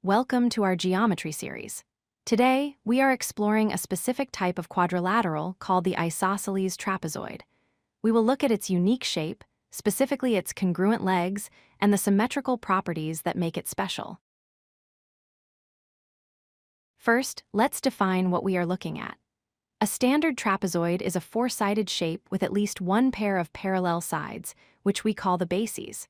Welcome to our geometry series. Today, we are exploring a specific type of quadrilateral called the isosceles trapezoid. We will look at its unique shape, specifically its congruent legs, and the symmetrical properties that make it special. First, let's define what we are looking at. A standard trapezoid is a four-sided shape with at least one pair of parallel sides, which we call the bases.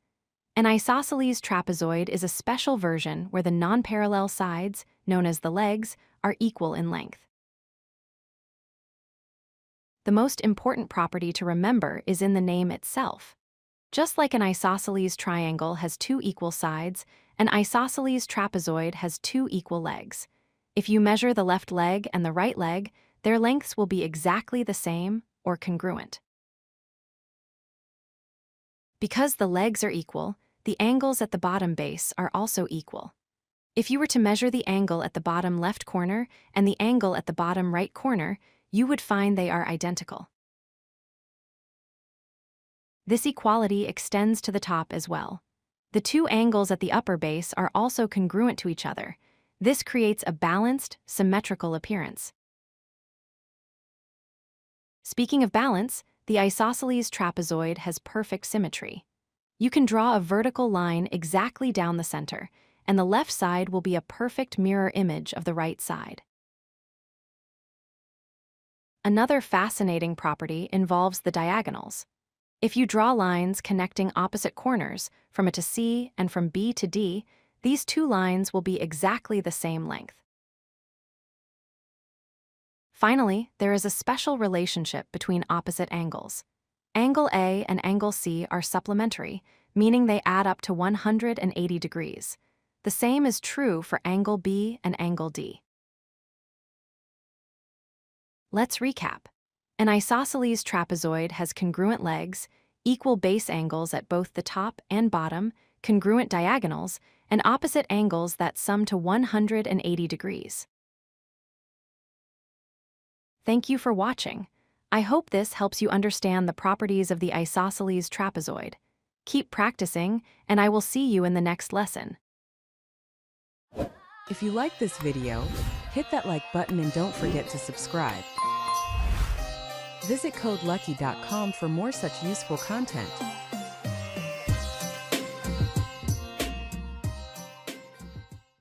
An isosceles trapezoid is a special version where the non-parallel sides, known as the legs, are equal in length. The most important property to remember is in the name itself. Just like an isosceles triangle has two equal sides, an isosceles trapezoid has two equal legs. If you measure the left leg and the right leg, their lengths will be exactly the same or congruent. Because the legs are equal, the angles at the bottom base are also equal. If you were to measure the angle at the bottom left corner and the angle at the bottom right corner, you would find they are identical. This equality extends to the top as well. The two angles at the upper base are also congruent to each other. This creates a balanced, symmetrical appearance. Speaking of balance, the isosceles trapezoid has perfect symmetry. You can draw a vertical line exactly down the center, and the left side will be a perfect mirror image of the right side. Another fascinating property involves the diagonals. If you draw lines connecting opposite corners, from A to C and from B to D, these two lines will be exactly the same length. Finally, there is a special relationship between opposite angles. Angle A and angle C are supplementary, meaning they add up to 180 degrees. The same is true for angle B and angle D. Let's recap. An isosceles trapezoid has congruent legs, equal base angles at both the top and bottom, congruent diagonals, and opposite angles that sum to 180 degrees. Thank you for watching. I hope this helps you understand the properties of the isosceles trapezoid. Keep practicing, and I will see you in the next lesson. If you like this video, hit that like button and don't forget to subscribe. Visit codelucky.com for more such useful content.